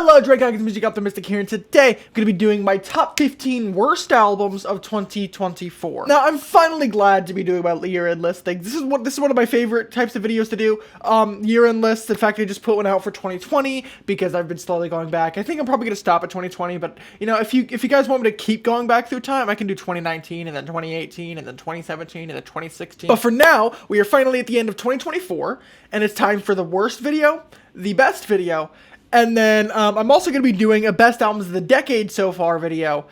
Hello, Drake Hawkins, music optimistic here, and today I'm going to be doing my top 15 worst albums of 2024. Now, I'm finally glad to be doing my year-end list thing. This is one of my favorite types of videos to do. Year-end lists. In fact, I just put one out for 2020 because I've been slowly going back. I think I'm probably going to stop at 2020, but you know, if you guys want me to keep going back through time, I can do 2019 and then 2018 and then 2017 and then 2016. But for now, we are finally at the end of 2024, and it's time for the worst video, the best video. And then I'm also going to be doing a best albums of the decade so far video,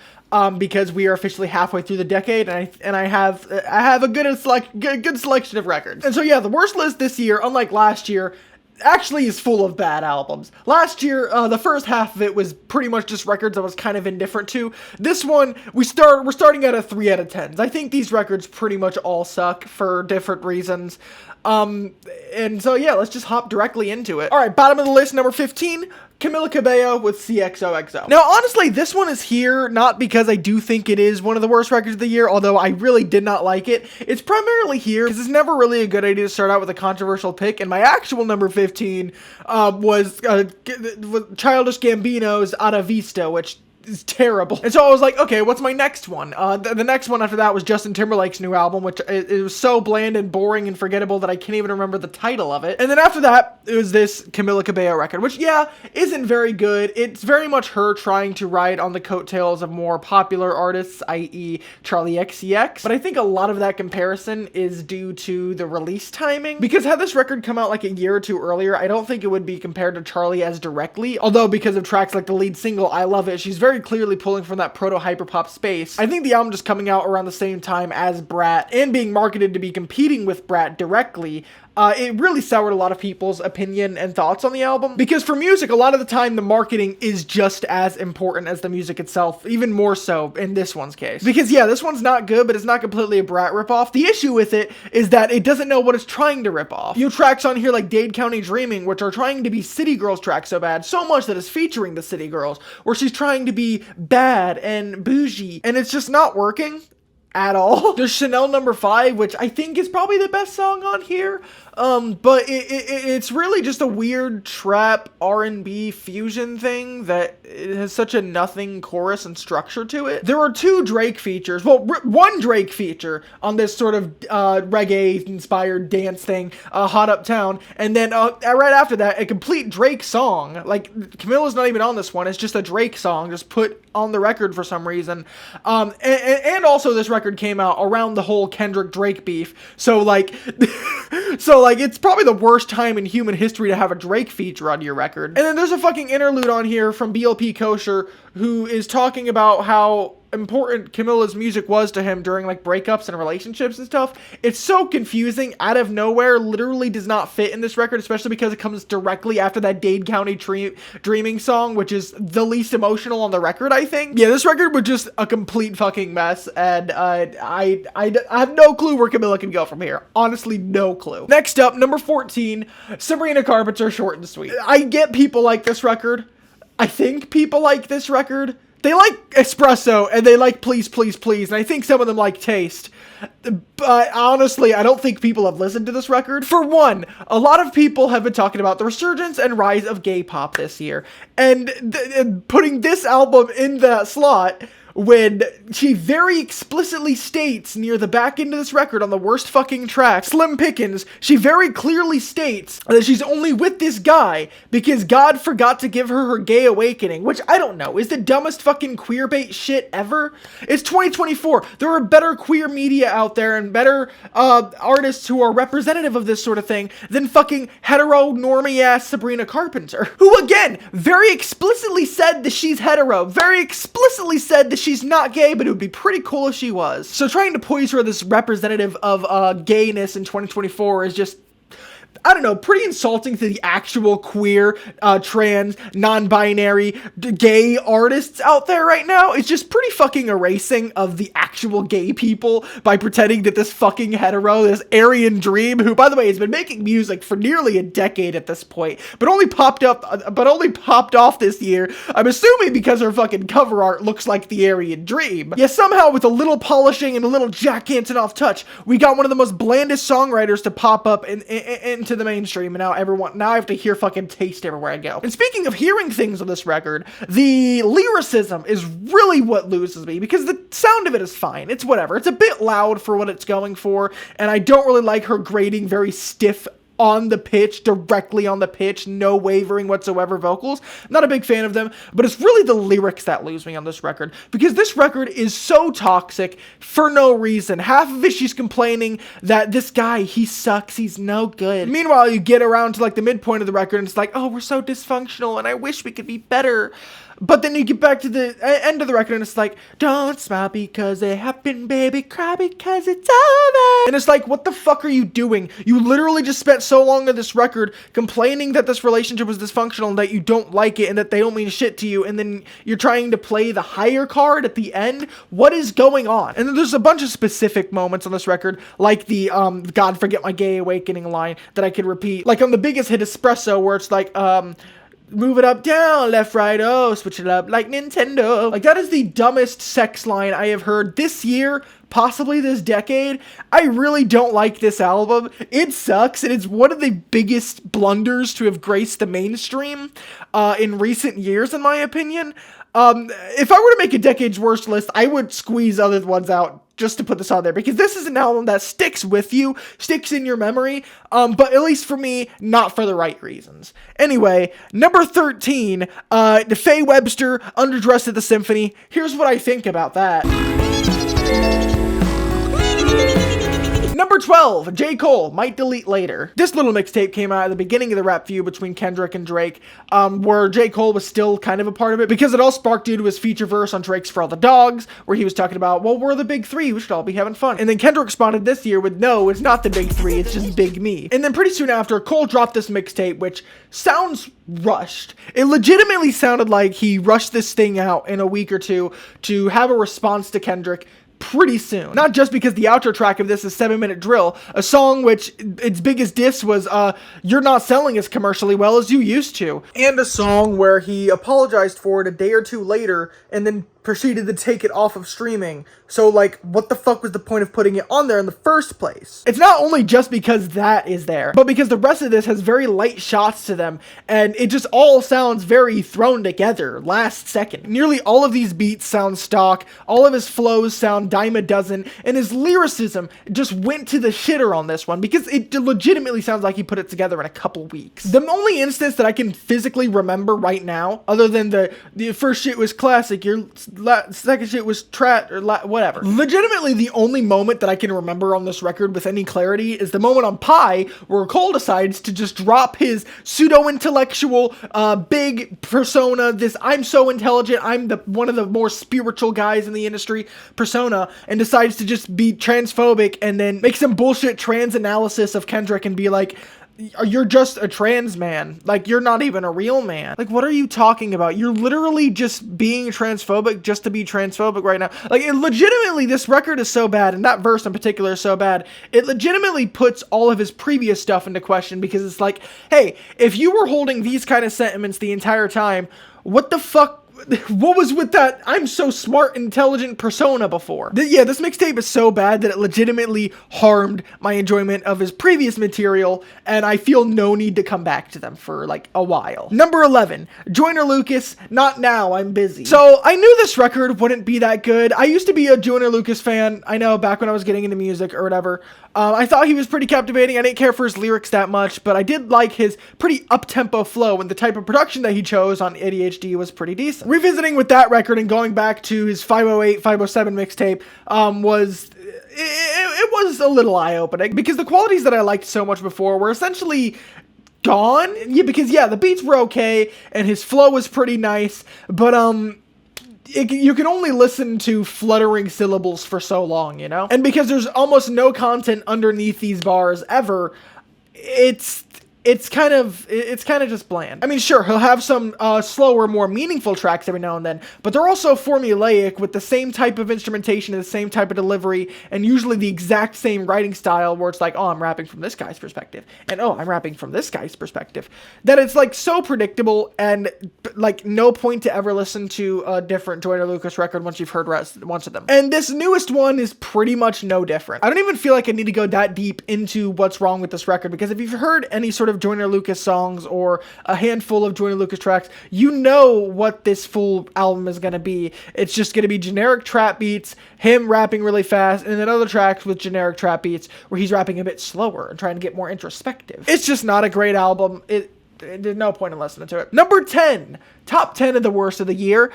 because we are officially halfway through the decade, and I have a good selection of records. And so yeah, the worst list this year, unlike last year, actually is full of bad albums. Last year, the first half of it was pretty much just records I was kind of indifferent to. This one, we're starting at a 3 out of 10s. I think these records pretty much all suck for different reasons. And so yeah, let's just hop directly into it. Alright, bottom of the list, number 15, Camila Cabello with CXOXO. Now, honestly, this one is here not because I do think it is one of the worst records of the year, although I really did not like it. It's primarily here because it's never really a good idea to start out with a controversial pick, and my actual number 15 was Childish Gambino's Ada Vista, which is terrible. And so I was like, okay, what's my next one? The next one after that was Justin Timberlake's new album, which it was so bland and boring and forgettable that I can't even remember the title of it. And then after that, it was this Camila Cabello record, which, yeah, isn't very good. It's very much her trying to ride on the coattails of more popular artists, i.e. Charli XCX. But I think a lot of that comparison is due to the release timing, because had this record come out like a year or two earlier, I don't think it would be compared to Charli as directly, although because of tracks like the lead single, I Love It, she's very clearly pulling from that proto-hyperpop space. I think the album just coming out around the same time as Brat and being marketed to be competing with Brat directly, it really soured a lot of people's opinion and thoughts on the album. Because for music, a lot of the time, the marketing is just as important as the music itself, even more so in this one's case. Because yeah, this one's not good, but it's not completely a Brat ripoff. The issue with it is that it doesn't know what it's trying to rip off. You have tracks on here like Dade County Dreaming, which are trying to be City Girls tracks so bad, so much that it's featuring the City Girls, where she's trying to be bad and bougie, and it's just not working at all. There's Chanel number 5, which I think is probably the best song on here, but it's really just a weird trap R&B fusion thing that it has such a nothing chorus and structure to it. There are 2 Drake features, well, one Drake feature on this sort of reggae-inspired dance thing, Hot Uptown, and then right after that, a complete Drake song. Like, Camila's not even on this one, it's just a Drake song, just put on the record for some reason. And also this record came out around the whole Kendrick-Drake beef, so like, it's probably the worst time in human history to have a Drake feature on your record. And then there's a fucking interlude on here from BLP Kosher, who is talking about how important Camila's music was to him during like breakups and relationships and stuff. It's so confusing, out of nowhere, literally does not fit in this record, especially because it comes directly after that Dade County Dreaming song, which is the least emotional on the record, I think. Yeah, this record was just a complete fucking mess, and I have no clue where Camila can go from here. Honestly, no clue. Next up, number 14, Sabrina Carpenter, Short and Sweet. I get people like this record. I think people like this record. They like Espresso, and they like Please, Please, Please, and I think some of them like Taste. But honestly, I don't think people have listened to this record. For one, a lot of people have been talking about the resurgence and rise of gay pop this year, and putting this album in that slot when she very explicitly states near the back end of this record on the worst fucking track, Slim Pickens, she very clearly states that she's only with this guy because God forgot to give her gay awakening, which I don't know, is the dumbest fucking queer bait shit ever. It's 2024. There are better queer media out there and better artists who are representative of this sort of thing than fucking hetero normie ass Sabrina Carpenter, who again very explicitly said that she's hetero, very explicitly said that she's not gay, but it would be pretty cool if she was. So trying to poise her as representative of gayness in 2024 is just, I don't know, pretty insulting to the actual queer, trans, non-binary, gay artists out there right now. It's just pretty fucking erasing of the actual gay people by pretending that this fucking hetero, this Aryan Dream, who, by the way, has been making music for nearly a decade at this point, but only popped off this year, I'm assuming because her fucking cover art looks like the Aryan Dream. Yeah, somehow with a little polishing and a little Jack Antonoff touch, we got one of the most blandest songwriters to pop up in into the mainstream, and now I have to hear fucking Taste everywhere I go. And speaking of hearing things on this record, the lyricism is really what loses me, because the sound of it is fine. It's whatever. It's a bit loud for what it's going for, and I don't really like her grading very stiff on the pitch, directly on the pitch, no wavering whatsoever vocals. Not a big fan of them, but it's really the lyrics that lose me on this record, because this record is so toxic for no reason. Half of it, she's complaining that this guy, he sucks, he's no good. Meanwhile, you get around to like the midpoint of the record and it's like, oh, we're so dysfunctional and I wish we could be better. But then you get back to the end of the record and it's like, don't smile because it happened, baby, cry because it's over. And it's like, what the fuck are you doing? You literally just spent so long on this record complaining that this relationship was dysfunctional and that you don't like it and that they don't mean shit to you, and then you're trying to play the higher card at the end? What is going on? And then there's a bunch of specific moments on this record, like the God forget my gay awakening line that I could repeat. Like on the biggest hit, Espresso, where it's like, move it up, down, left, right, oh, switch it up like Nintendo. Like, that is the dumbest sex line I have heard this year, possibly this decade. I really don't like this album. It sucks, and it's one of the biggest blunders to have graced the mainstream in recent years, in my opinion. If I were to make a decade's worst list, I would squeeze other ones out just to put this on there, because this is an album that sticks with you, sticks in your memory, but at least for me, not for the right reasons. Anyway, number 13, Faye Webster, Underdressed at the Symphony. Here's what I think about that. Number 12, J. Cole, Might Delete Later. This little mixtape came out at the beginning of the rap feud between Kendrick and Drake, where J. Cole was still kind of a part of it, because it all sparked due to his feature verse on Drake's For All the Dogs, where he was talking about, well, we're the big three, we should all be having fun. And then Kendrick responded this year with, no, it's not the big three, it's just Big Me. And then pretty soon after, Cole dropped this mixtape, which sounds rushed. It legitimately sounded like he rushed this thing out in a week or two to have a response to Kendrick pretty soon. Not just because the outro track of this is 7-Minute Drill, a song which its biggest diss was, you're not selling as commercially well as you used to. And a song where he apologized for it a day or two later and then proceeded to take it off of streaming. So, like, what the fuck was the point of putting it on there in the first place? It's not only just because that is there, but because the rest of this has very light shots to them, and it just all sounds very thrown together, last second. Nearly all of these beats sound stock, all of his flows sound dime a dozen, and his lyricism just went to the shitter on this one, because it legitimately sounds like he put it together in a couple weeks. The only instance that I can physically remember right now, other than the first shit was classic, your second shit was whatever. Legitimately, the only moment that I can remember on this record with any clarity is the moment on Pi, where Cole decides to just drop his pseudo-intellectual, big persona, this I'm so intelligent, I'm one of the more spiritual guys in the industry persona, and decides to just be transphobic and then make some bullshit trans analysis of Kendrick and be like, you're just a trans man. Like, you're not even a real man. Like, what are you talking about? You're literally just being transphobic just to be transphobic right now. Like, it legitimately, this record is so bad, and that verse in particular is so bad, it legitimately puts all of his previous stuff into question, because it's like, hey, if you were holding these kind of sentiments the entire time, what the fuck? What was with that I'm so smart, intelligent persona before? Yeah, this mixtape is so bad that it legitimately harmed my enjoyment of his previous material, and I feel no need to come back to them for like a while. Number 11, Joyner Lucas, Not Now, I'm Busy. So I knew this record wouldn't be that good. I used to be a Joyner Lucas fan, I know, back when I was getting into music or whatever. I thought he was pretty captivating. I didn't care for his lyrics that much, but I did like his pretty up-tempo flow, and the type of production that he chose on ADHD was pretty decent. Revisiting with that record and going back to his 508, 507 mixtape was a little eye-opening, because the qualities that I liked so much before were essentially gone. Yeah, because yeah, the beats were okay, and his flow was pretty nice, but you can only listen to fluttering syllables for so long, you know? And because there's almost no content underneath these bars ever, it's it's kind of just bland. I mean, sure, he'll have some slower, more meaningful tracks every now and then, but they're also formulaic with the same type of instrumentation and the same type of delivery, and usually the exact same writing style where it's like, oh, I'm rapping from this guy's perspective, and oh, I'm rapping from this guy's perspective, that it's like so predictable, and like no point to ever listen to a different Joyner Lucas record once you've heard once of them. And this newest one is pretty much no different. I don't even feel like I need to go that deep into what's wrong with this record, because if you've heard any sort of Joyner Lucas songs or a handful of Joyner Lucas tracks, you know what this full album is going to be. It's just going to be generic trap beats, him rapping really fast, and then other tracks with generic trap beats where he's rapping a bit slower and trying to get more introspective. It's just not a great album. There's no point in listening to it. Number 10. Top 10 of the worst of the year.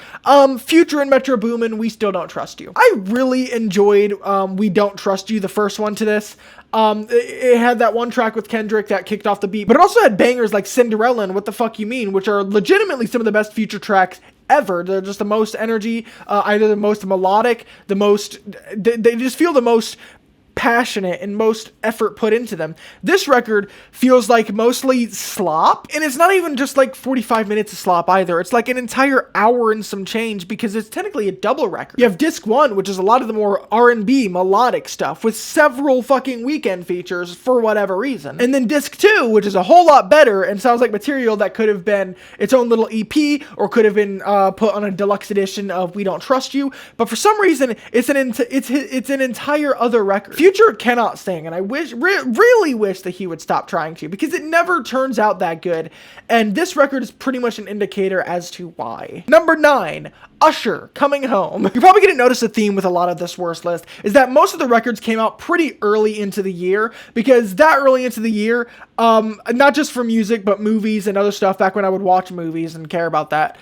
Future and Metro Boomin, We Still Don't Trust You. I really enjoyed We Don't Trust You, the first one to this. It had that one track with Kendrick that kicked off the beat, but it also had bangers like Cinderella and What the Fuck You Mean, which are legitimately some of the best Future tracks ever. They're just the most energy, either the most melodic, they just feel the most passionate and most effort put into them. This record feels like mostly slop, and it's not even just like 45 minutes of slop either. It's like an entire hour and some change, because it's technically a double record. You have disc 1, which is a lot of the more R&B melodic stuff with several fucking weekend features for whatever reason, and then disc 2, which is a whole lot better and sounds like material that could have been its own little EP or could have been put on a deluxe edition of We Don't Trust You, but for some reason it's an entire other record. Future cannot sing, and I really wish that he would stop trying to, because it never turns out that good, and this record is pretty much an indicator as to why. Number 9, Usher, Coming Home. You're probably going to notice a theme with a lot of this worst list, is that most of the records came out pretty early into the year, because that early into the year, not just for music, but movies and other stuff, back when I would watch movies and care about that,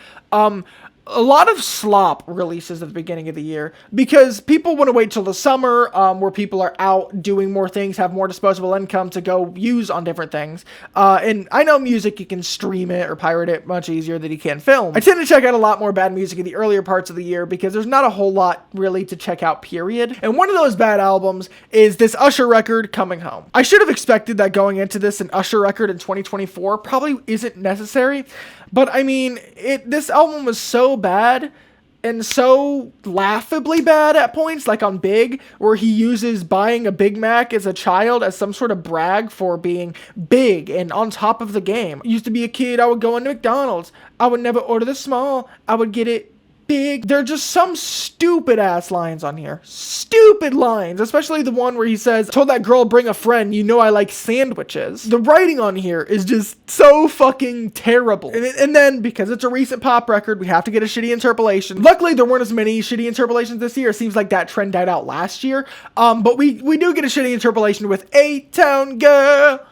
a lot of slop releases at the beginning of the year, because people want to wait till the summer, where people are out doing more things, have more disposable income to go use on different things. And I know music, you can stream it or pirate it much easier than you can film. I tend to check out a lot more bad music in the earlier parts of the year, because there's not a whole lot really to check out, period. And one of those bad albums is this Usher record, Coming Home. I should have expected that going into this, an Usher record in 2024 probably isn't necessary. But I mean, this album was so bad, and so laughably bad at points, like on Big, where he uses buying a Big Mac as a child as some sort of brag for being big and on top of the game. Used to be a kid, I would go into McDonald's. I would never order the small. I would get it big. There are just some stupid ass lines on here. Stupid lines, especially the one where he says, told that girl bring a friend, you know I like sandwiches. The writing on here is just so fucking terrible. And then, because it's a recent pop record, we have to get a shitty interpolation. Luckily, there weren't as many shitty interpolations this year. It seems like that trend died out last year. But we do get a shitty interpolation with A-Town Girl.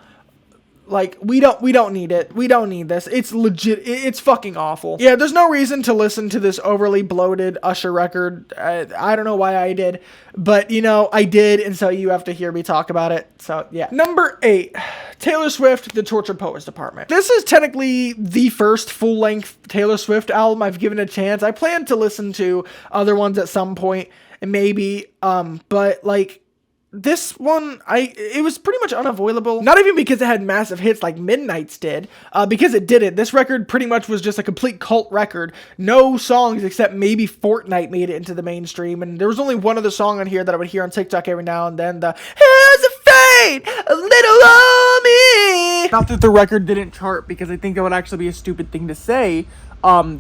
Like, we don't need it. We don't need this. It's legit. It's fucking awful. Yeah, there's no reason to listen to this overly bloated Usher record. I don't know why I did, but, you know, I did, and so you have to hear me talk about it. So, yeah. Number 8, Taylor Swift, The Tortured Poets Department. This is technically the first full-length Taylor Swift album I've given a chance. I plan to listen to other ones at some point, and maybe, but, like, this one, it was pretty much unavoidable. Not even because it had massive hits like Midnight's did, because it didn't. This record pretty much was just a complete cult record. No songs except maybe Fortnite made it into the mainstream, and there was only one other song on here that I would hear on TikTok every now and then, the "Here's a Fate, a Little on Me." Not that the record didn't chart, because I think that would actually be a stupid thing to say.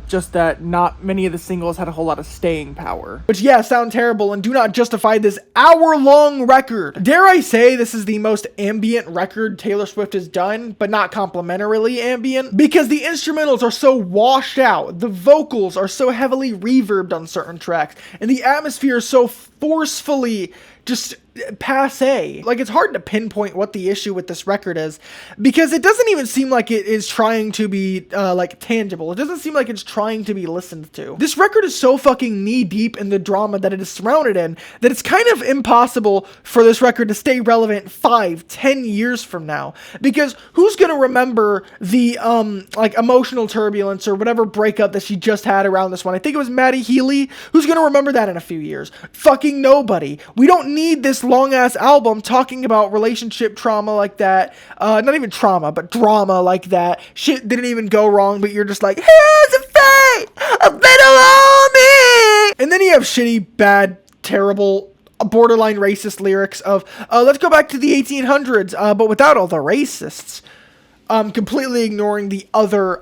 Just that not many of the singles had a whole lot of staying power. Which, yeah, sound terrible and do not justify this hour-long record. Dare I say this is the most ambient record Taylor Swift has done, but not complimentarily ambient? Because the instrumentals are so washed out, the vocals are so heavily reverbed on certain tracks, and the atmosphere is so forcefully just passe. Like, it's hard to pinpoint what the issue with this record is, because it doesn't even seem like it is trying to be, like, tangible. It doesn't seem like it's trying to be listened to. This record is so fucking knee-deep in the drama that it is surrounded in, that it's kind of impossible for this record to stay relevant 5-10 years from now. Because who's gonna remember the, like, emotional turbulence or whatever breakup that she just had around this one? I think it was Maddie Healy. Who's gonna remember that in a few years? Fucking nobody. We don't need this long-ass album talking about relationship trauma like that. Not even trauma, but drama like that. Shit didn't even go wrong, but you're just like, here's a fate, a little on me. And then you have shitty, bad, terrible, borderline racist lyrics of, let's go back to the 1800s, but without all the racists. Completely ignoring the other,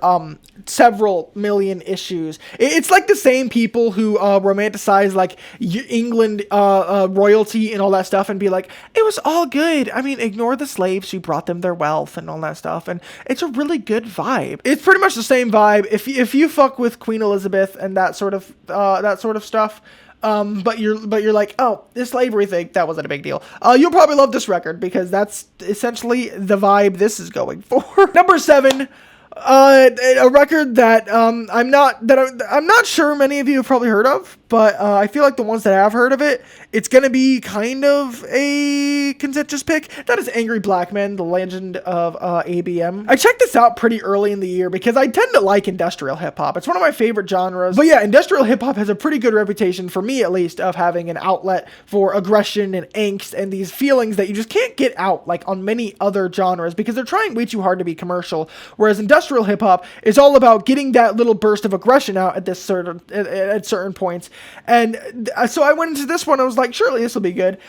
several million issues. It's like the same people who, romanticize, like, England, royalty and all that stuff and be like, it was all good. I mean, ignore the slaves who brought them their wealth and all that stuff. And it's a really good vibe. It's pretty much the same vibe. If you fuck with Queen Elizabeth and that sort of stuff, but you're like, oh, this slavery thing, that wasn't a big deal. You'll probably love this record because that's essentially the vibe this is going for. Number 7, a record that I'm not sure many of you have probably heard of, but I feel like the ones that have heard of it, it's gonna be kind of a contentious pick. That is Angry Black Men, The Legend of ABM. I checked this out pretty early in the year because I tend to like industrial hip hop. It's one of my favorite genres. But yeah, industrial hip hop has a pretty good reputation, for me at least, of having an outlet for aggression and angst and these feelings that you just can't get out like on many other genres because they're trying way too hard to be commercial. Whereas industrial hip hop is all about getting that little burst of aggression out at certain points. And so I went into this one, I was like, surely this will be good.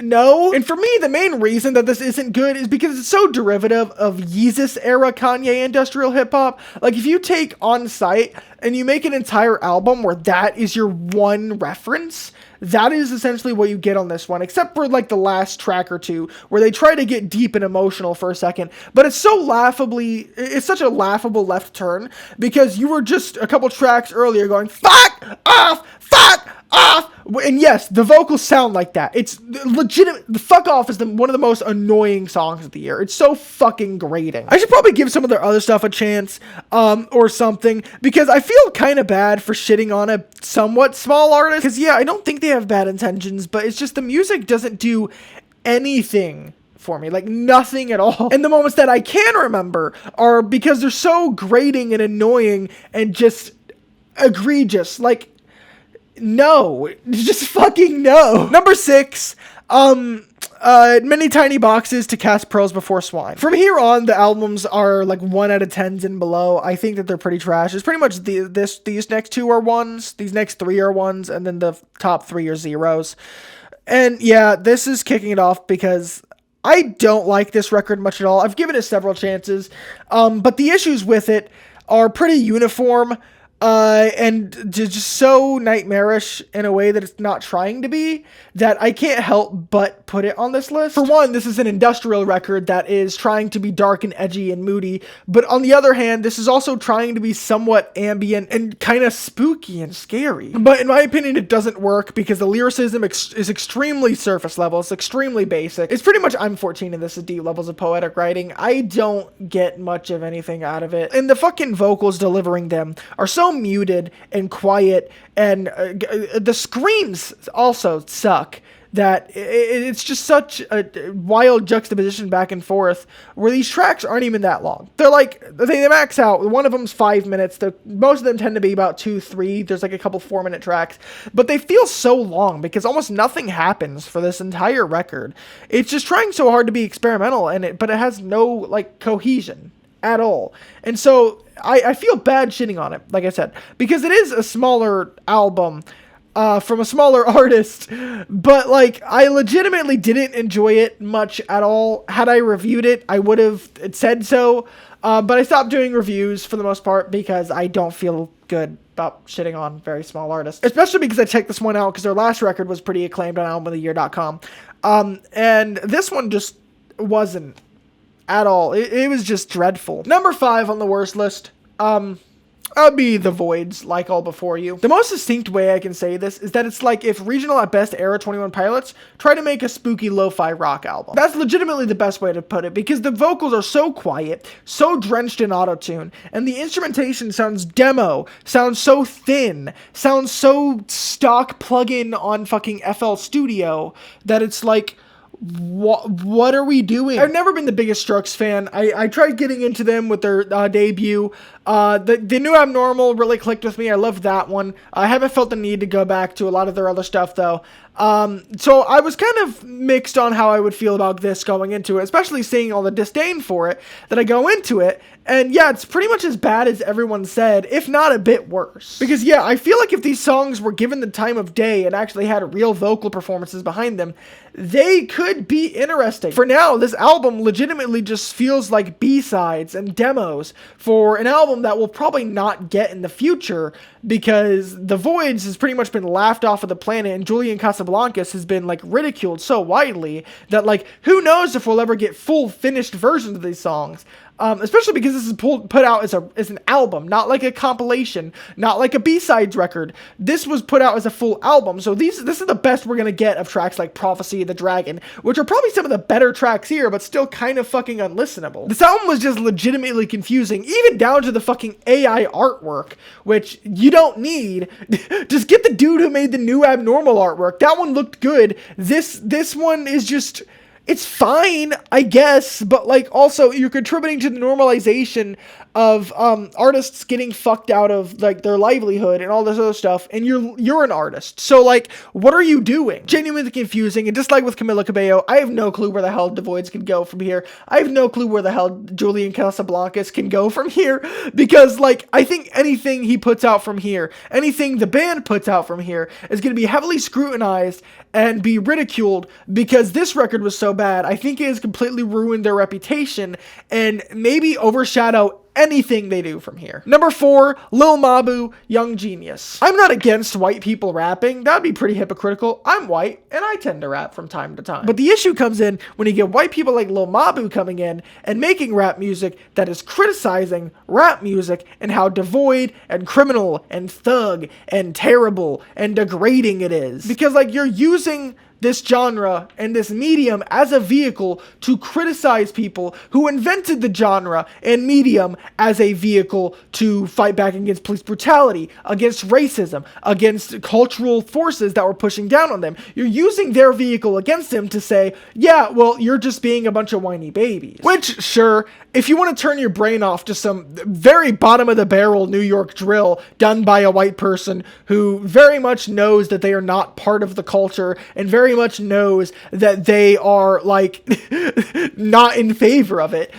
No. And for me, the main reason that this isn't good is because it's so derivative of Yeezus era Kanye industrial hip hop. Like, if you take On Sight and you make an entire album where that is your one reference, that is essentially what you get on this one, except for like the last track or two where they try to get deep and emotional for a second. But it's such a laughable left turn because you were just a couple tracks earlier going, fuck off, fuck off. And yes, the vocals sound like that. It's legitimate. The Fuck Off is one of the most annoying songs of the year. It's so fucking grating. I should probably give some of their other stuff a chance, or something, because I feel kind of bad for shitting on a somewhat small artist. Because yeah, I don't think they have bad intentions, but it's just the music doesn't do anything for me, like nothing at all. And the moments that I can remember are because they're so grating and annoying and just egregious. Like, no, just fucking no. Number 6, Many Tiny Boxes to Cast Pearls Before Swine. From here on, the albums are like 1 out of 10s and below. I think that they're pretty trash. It's pretty much these next 2 are 1s, these next 3 are 1s, and then the top 3 are 0s. And yeah, this is kicking it off because I don't like this record much at all. I've given it several chances, but the issues with it are pretty uniform. And just so nightmarish in a way that it's not trying to be, that I can't help but put it on this list. For one, this is an industrial record that is trying to be dark and edgy and moody, but on the other hand, this is also trying to be somewhat ambient and kind of spooky and scary. But in my opinion, it doesn't work because the lyricism is extremely surface level. It's extremely basic. It's pretty much I'm 14 and this is deep levels of poetic writing. I don't get much of anything out of it. And the fucking vocals delivering them are so muted and quiet, and the screams also suck, that it's just such a wild juxtaposition back and forth where these tracks aren't even that long. They're like, they max out. One of them's 5 minutes. Most of them tend to be about 2-3. There's like a couple 4-minute tracks, but they feel so long because almost nothing happens for this entire record. It's just trying so hard to be experimental, but it has no like cohesion at all. And so I feel bad shitting on it, like I said, because it is a smaller album from a smaller artist, but like I legitimately didn't enjoy it much at all. Had I reviewed it, I would have said so, but I stopped doing reviews for the most part because I don't feel good about shitting on very small artists, especially because I checked this one out because their last record was pretty acclaimed on albumoftheyear.com, and this one just wasn't at all. It was just dreadful. Number 5 on the worst list, I'll be The Voids, Like All Before You. The most succinct way I can say this is that it's like if Regional at Best era 21 Pilots try to make a spooky lo-fi rock album. That's legitimately the best way to put it, because the vocals are so quiet, so drenched in autotune, and the instrumentation sounds demo, sounds so thin, sounds so stock plug-in on fucking FL Studio that it's like, what are we doing? I've never been the biggest Strokes fan. I tried getting into them with their debut, The new Abnormal really clicked with me. I loved that one. I haven't felt the need to go back to a lot of their other stuff, though. So I was kind of mixed on how I would feel about this going into it, especially seeing all the disdain for it that I go into it. And yeah, it's pretty much as bad as everyone said, if not a bit worse. Because yeah, I feel like if these songs were given the time of day and actually had real vocal performances behind them, they could be interesting. For now, this album legitimately just feels like B-sides and demos for an album that we'll probably not get in the future, because The Voids has pretty much been laughed off of the planet, and Julian Casablancas has been like ridiculed so widely that like who knows if we'll ever get full finished versions of these songs. Especially because this is put out as an album, not like a compilation, not like a B-sides record. This was put out as a full album, so this is the best we're gonna get of tracks like Prophecy of the Dragon, which are probably some of the better tracks here, but still kind of fucking unlistenable. This album was just legitimately confusing, even down to the fucking AI artwork, which you don't need. Just get the dude who made the new Abnormal artwork. That one looked good. This one is just... It's fine, I guess, but like also you're contributing to the normalization of artists getting fucked out of like their livelihood and all this other stuff, and you're an artist. So like, what are you doing? Genuinely confusing, and just like with Camila Cabello, I have no clue where the hell The Voids can go from here. I have no clue where the hell Julian Casablancas can go from here, because like I think anything he puts out from here, anything the band puts out from here is going to be heavily scrutinized and be ridiculed, because this record was so bad. I think it has completely ruined their reputation and maybe overshadow anything they do from here. Number 4, Lil Mabu, Young Genius. I'm not against white people rapping. That'd be pretty hypocritical. I'm white, and I tend to rap from time to time. But the issue comes in when you get white people like Lil Mabu coming in and making rap music that is criticizing rap music and how devoid and criminal and thug and terrible and degrading it is. Because like you're using this genre and this medium as a vehicle to criticize people who invented the genre and medium as a vehicle to fight back against police brutality, against racism, against cultural forces that were pushing down on them. You're using their vehicle against them to say, yeah, well, you're just being a bunch of whiny babies. Which, sure, if you want to turn your brain off to some very bottom of the barrel New York drill done by a white person who very much knows that they are not part of the culture and very much knows that they are like not in favor of it.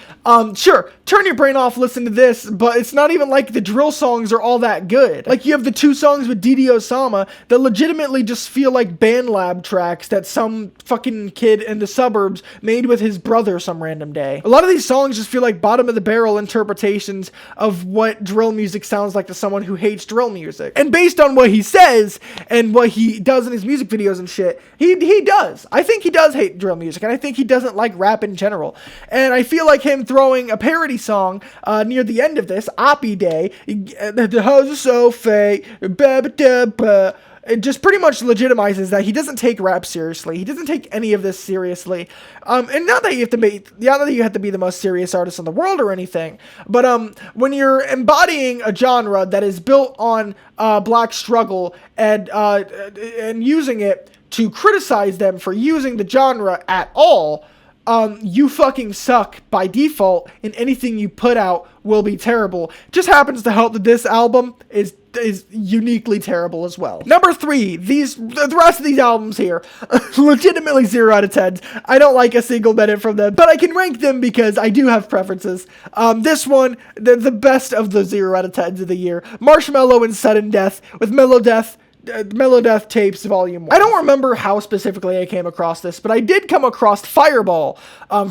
Sure, turn your brain off, listen to this, but it's not even like the drill songs are all that good. Like you have the 2 songs with Didi Osama that legitimately just feel like band lab tracks that some fucking kid in the suburbs made with his brother some random day. A lot of these songs just feel like bottom of the barrel interpretations of what drill music sounds like to someone who hates drill music. And based on what he says and what he does in his music videos and shit, he does. I think he does hate drill music, and I think he doesn't like rap in general. And I feel like him throwing a parody song near the end of this, Oppie Day, the hoes are so fake, it just pretty much legitimizes that he doesn't take rap seriously. He doesn't take any of this seriously. And not that you have to be the most serious artist in the world or anything, but when you're embodying a genre that is built on black struggle and using it to criticize them for using the genre at all, you fucking suck by default, and anything you put out will be terrible. Just happens to help that this album is uniquely terrible as well. Number 3, the rest of these albums here, legitimately 0 out of 10. I don't like a single minute from them, but I can rank them because I do have preferences. This one, the best of the 0 out of 10s of the year. Marshmello and Sudden Death with Mellow Death Tapes Volume 1. I don't remember how specifically I came across this, but I did come across Fireball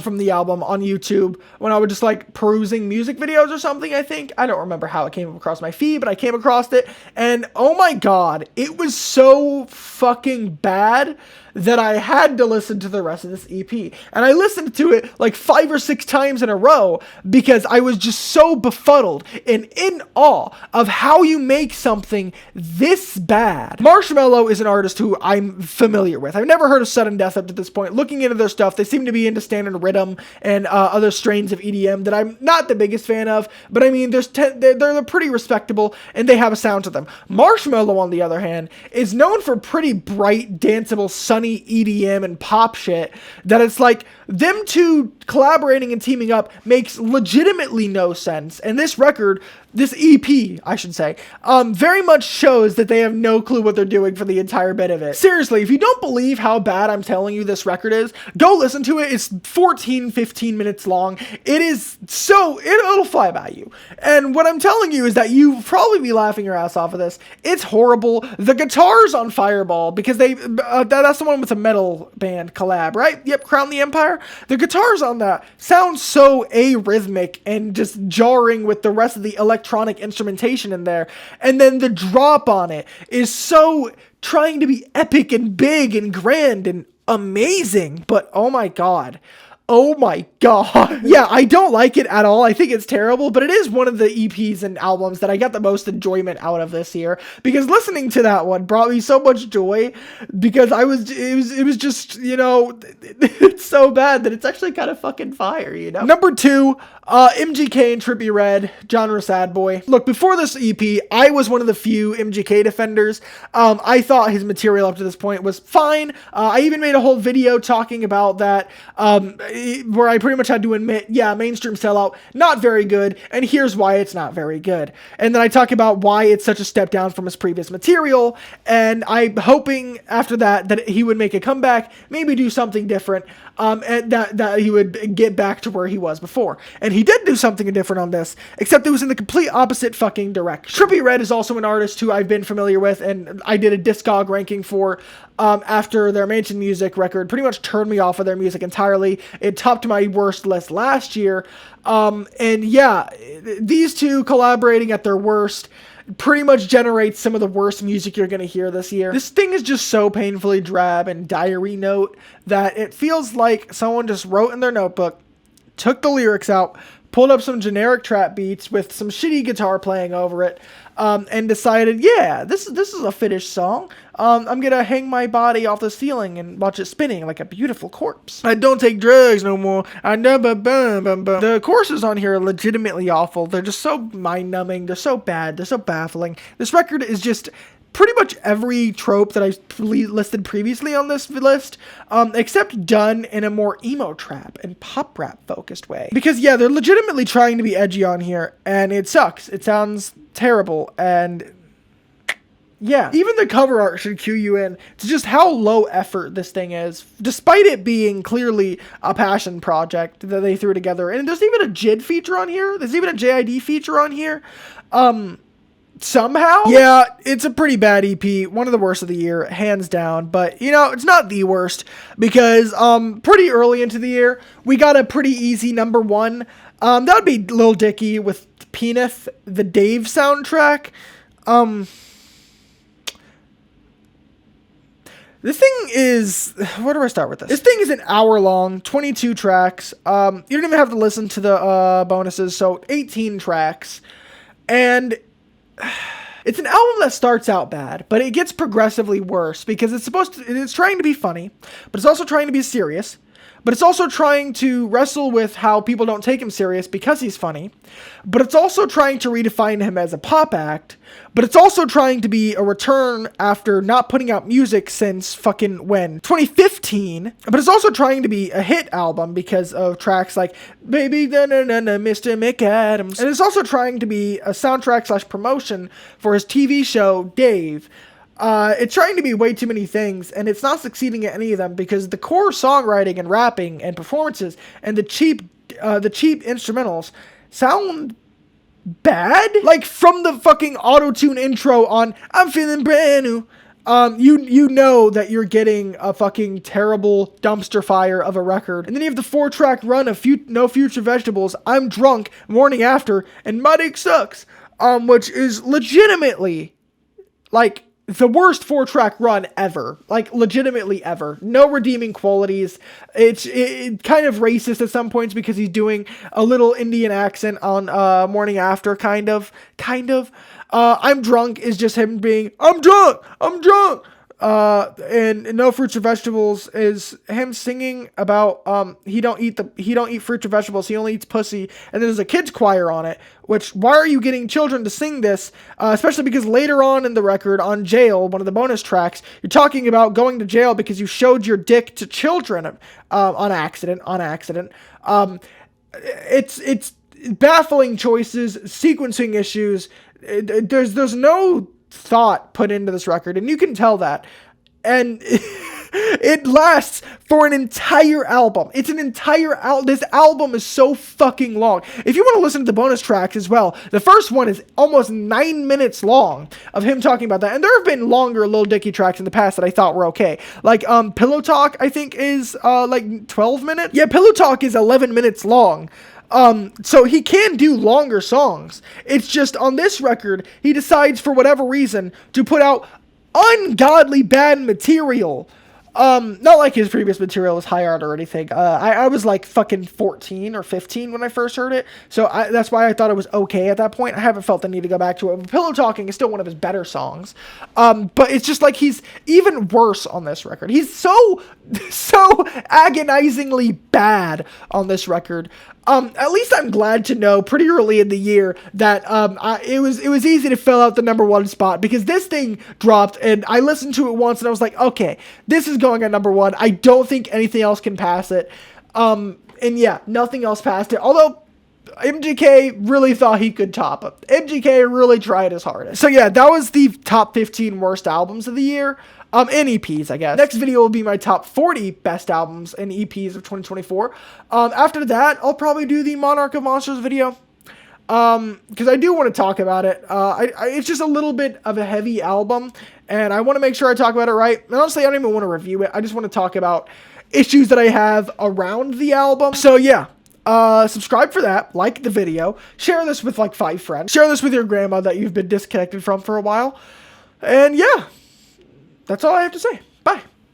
from the album on YouTube when I was just like perusing music videos or something, I think. I don't remember how it came across my feed, but I came across it, and oh my god, it was so fucking bad that I had to listen to the rest of this EP. And I listened to it like 5 or 6 times in a row because I was just so befuddled and in awe of how you make something this bad. Marshmello is an artist who I'm familiar with. I've never heard of Sudden Death up to this point. Looking into their stuff, they seem to be into standard rhythm and other strains of EDM that I'm not the biggest fan of, but I mean, they're pretty respectable and they have a sound to them. Marshmello, on the other hand, is known for pretty bright, danceable, sunny EDM and pop shit that it's like them two collaborating and teaming up makes legitimately no sense. And this record this EP, I should say, very much shows that they have no clue what they're doing for the entire bit of it. Seriously, if you don't believe how bad I'm telling you this record is, go listen to it. It's 14, 15 minutes long. It is so, it'll fly by you. And what I'm telling you is that you'll probably be laughing your ass off of this. It's horrible. The guitars on Fireball, because that's the one with the metal band collab, right? Yep, Crown the Empire. The guitars on that sound so arrhythmic and just jarring with the rest of the electronic instrumentation in there. And then the drop on it is so trying to be epic and big and grand and amazing. But oh my god. Oh my god. Yeah, I don't like it at all. I think it's terrible, but it is one of the EPs and albums that I got the most enjoyment out of this year, because listening to that one brought me so much joy, because it was just, you know, it's so bad that it's actually kind of fucking fire, you know? Number 2, MGK and Trippie Redd, Genre Sad Boy. Look, before this EP, I was one of the few MGK defenders. I thought his material up to this point was fine. I even made a whole video talking about that, where I pretty much had to admit, yeah, mainstream sellout, not very good, and here's why it's not very good. And then I talk about why it's such a step down from his previous material, and I'm hoping after that he would make a comeback, maybe do something different, and that he would get back to where he was before. And he did do something different on this, except it was in the complete opposite fucking direction. Trippie Redd is also an artist who I've been familiar with, and I did a Discog ranking for after their Mansion Music record pretty much turned me off of their music entirely. It topped my worst list last year. And yeah, these two collaborating at their worst pretty much generates some of the worst music you're going to hear this year. This thing is just so painfully drab and diary note that it feels like someone just wrote in their notebook, took the lyrics out, pulled up some generic trap beats with some shitty guitar playing over it, and decided, yeah, this is a finished song. I'm gonna hang my body off the ceiling and watch it spinning like a beautiful corpse. I don't take drugs no more. The choruses on here are legitimately awful. They're just so mind-numbing. They're so bad. They're so baffling. This record is just pretty much every trope that I listed previously on this list, except done in a more emo trap and pop rap focused way. Because yeah, they're legitimately trying to be edgy on here, and it sucks. It sounds terrible, and yeah, even the cover art should cue you in to just how low effort this thing is, despite it being clearly a passion project that they threw together. And there's even a JID feature on here. There's even a JID feature on here. Somehow? Yeah, it's a pretty bad EP. One of the worst of the year, hands down. But, you know, it's not the worst, because pretty early into the year, we got a pretty easy number 1. That would be Lil Dicky with Peanut, the Dave soundtrack. This thing is, where do I start with this? This thing is an hour long, 22 tracks. You don't even have to listen to the bonuses, so 18 tracks. And it's an album that starts out bad, but it gets progressively worse, because it's trying to be funny, but it's also trying to be serious, but it's also trying to wrestle with how people don't take him serious because he's funny, but it's also trying to redefine him as a pop act, but it's also trying to be a return after not putting out music since fucking when? 2015, but it's also trying to be a hit album because of tracks like Baby Na Na Na Na Mr. McAdams, and it's also trying to be a soundtrack / promotion for his TV show Dave. It's trying to be way too many things, and it's not succeeding at any of them, because the core songwriting and rapping and performances and the cheap instrumentals sound bad. Like, from the fucking auto-tune intro on I'm Feeling Brand New, you know that you're getting a fucking terrible dumpster fire of a record. And then you have the 4-track run of No Future Vegetables, I'm Drunk, Morning After, and My Dick Sucks, which is legitimately, like, the worst 4-track run ever. Like, legitimately ever. No redeeming qualities. It's kind of racist at some points, because he's doing a little Indian accent on Morning After, kind of. I'm Drunk is just him being, I'm drunk! And No Fruits or Vegetables is him singing about he don't eat fruits or vegetables, he only eats pussy, and there's a kids choir on it, which, why are you getting children to sing this, especially because later on in the record, on Jail, one of the bonus tracks, you're talking about going to jail because you showed your dick baffling choices, sequencing issues. There's no thought put into this record, and you can tell that. And it lasts for an entire album. It's an entire album. This album is so fucking long. If you want to listen to the bonus tracks as well, the first one is almost 9 minutes long of him talking about that. And there have been longer Lil Dicky tracks in the past that I thought were okay. Like, Pillow Talk, I think, is, like 12 minutes. Yeah, Pillow Talk is 11 minutes long. So he can do longer songs. It's just on this record, he decides for whatever reason to put out ungodly bad material. Not like his previous material is high art or anything. I was like fucking 14 or 15 when I first heard it, so that's why I thought it was okay at that point. I haven't felt the need to go back to it. But Pillow Talking is still one of his better songs. But it's just like he's even worse on this record. He's so agonizingly bad on this record. At least I'm glad to know pretty early in the year that it was easy to fill out the #1 spot, because this thing dropped and I listened to it once and I was like, okay, this is going at #1. I don't think anything else can pass it. And yeah, nothing else passed it. Although MGK really thought he could top it. MGK really tried his hardest. So yeah, that was the top 15 worst albums of the year. And EPs, I guess. Next video will be my top 40 best albums and EPs of 2024. After that, I'll probably do the Monarch of Monsters video. Because I do want to talk about it. It's just a little bit of a heavy album, and I want to make sure I talk about it right. And honestly, I don't even want to review it. I just want to talk about issues that I have around the album. So yeah. Subscribe for that, like the video, share this with like 5 friends, share this with your grandma that you've been disconnected from for a while, and yeah, that's all I have to say. Bye.